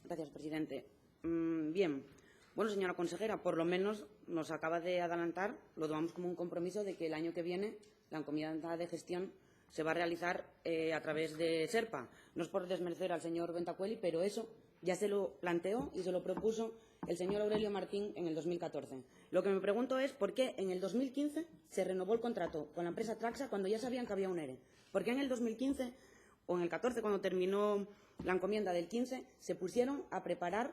Gracias, presidente. Bien. Bueno, señora consejera, por lo menos nos acaba de adelantar, lo tomamos como un compromiso de que el año que viene la encomienda de gestión se va a realizar a través de SERPA. No es por desmerecer al señor Bentacueli, pero eso ya se lo planteó y se lo propuso el señor Aurelio Martín en el 2014. Lo que me pregunto es por qué en el 2015 se renovó el contrato con la empresa Traxa cuando ya sabían que había un ERE. ¿Por qué en el 2015 o en el 14, cuando terminó la encomienda del 15, se pusieron a preparar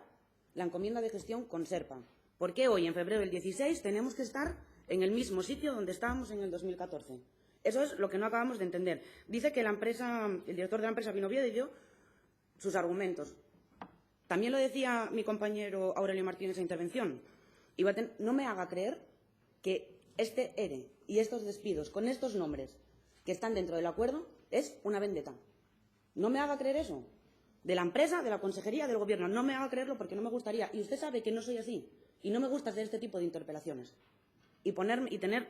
la encomienda de gestión con SERPA? ¿Por qué hoy, en febrero del 16, tenemos que estar en el mismo sitio donde estábamos en el 2014? Eso es lo que no acabamos de entender. Dice que el director de la empresa vino Oviedo y dio sus argumentos. También lo decía mi compañero Aurelio Martín en esa intervención. No me haga creer que este ERE y estos despidos con estos nombres que están dentro del acuerdo es una vendetta. No me haga creer eso. De la empresa, de la consejería, del gobierno. No me haga creerlo porque no me gustaría. Y usted sabe que no soy así. Y no me gusta hacer este tipo de interpelaciones. Y tener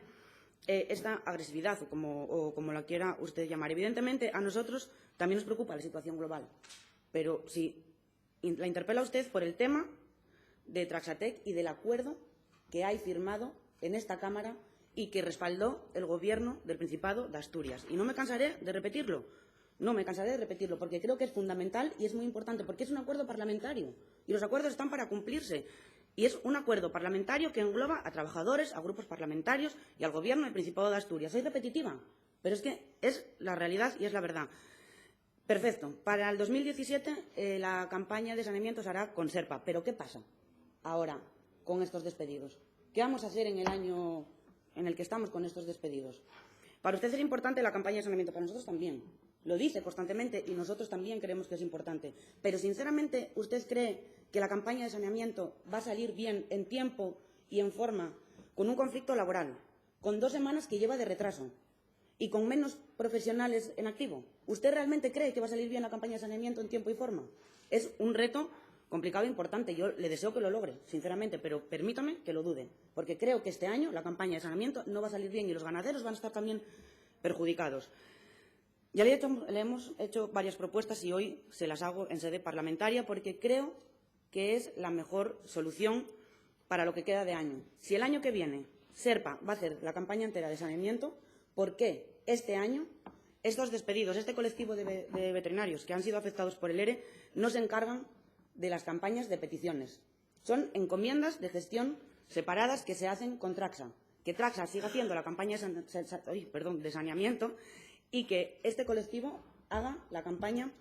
esta agresividad, o como la quiera usted llamar. Evidentemente, a nosotros también nos preocupa la situación global. Pero si la interpela usted por el tema de Traxatec y del acuerdo que hay firmado en esta Cámara y que respaldó el Gobierno del Principado de Asturias. Y no me cansaré de repetirlo. No me cansaré de repetirlo porque creo que es fundamental y es muy importante porque es un acuerdo parlamentario y los acuerdos están para cumplirse. Y es un acuerdo parlamentario que engloba a trabajadores, a grupos parlamentarios y al Gobierno del Principado de Asturias. Soy repetitiva, pero es que es la realidad y es la verdad. Perfecto. Para el 2017 la campaña de saneamiento se hará con SERPA. ¿Pero qué pasa ahora con estos despedidos? ¿Qué vamos a hacer en el año en el que estamos con estos despedidos? Para usted es importante la campaña de saneamiento, para nosotros también. Lo dice constantemente y nosotros también creemos que es importante. Pero, sinceramente, ¿usted cree que la campaña de saneamiento va a salir bien en tiempo y en forma con un conflicto laboral, con 2 semanas que lleva de retraso y con menos profesionales en activo? ¿Usted realmente cree que va a salir bien la campaña de saneamiento en tiempo y forma? Es un reto complicado e importante. Yo le deseo que lo logre, sinceramente, pero permítame que lo dude, porque creo que este año la campaña de saneamiento no va a salir bien y los ganaderos van a estar también perjudicados. Ya le hemos hecho varias propuestas y hoy se las hago en sede parlamentaria porque creo que es la mejor solución para lo que queda de año. Si el año que viene SERPA va a hacer la campaña entera de saneamiento, ¿por qué este año estos despedidos, este colectivo de veterinarios que han sido afectados por el ERE, no se encargan de las campañas de peticiones? Son encomiendas de gestión separadas que se hacen con Traxa. Que Traxa siga haciendo la campaña de saneamiento y que este colectivo haga la campaña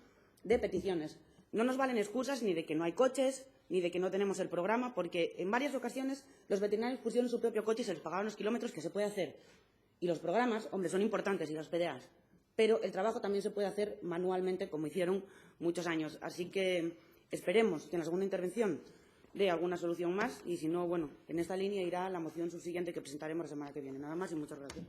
de peticiones. No nos valen excusas ni de que no hay coches, ni de que no tenemos el programa, porque en varias ocasiones los veterinarios pusieron su propio coche y se les pagaban los kilómetros que se puede hacer. Y los programas, hombre, son importantes y las PDAs, pero el trabajo también se puede hacer manualmente, como hicieron muchos años. Así que esperemos que en la segunda intervención dé alguna solución más y, si no, bueno, en esta línea irá la moción subsiguiente que presentaremos la semana que viene. Nada más y muchas gracias.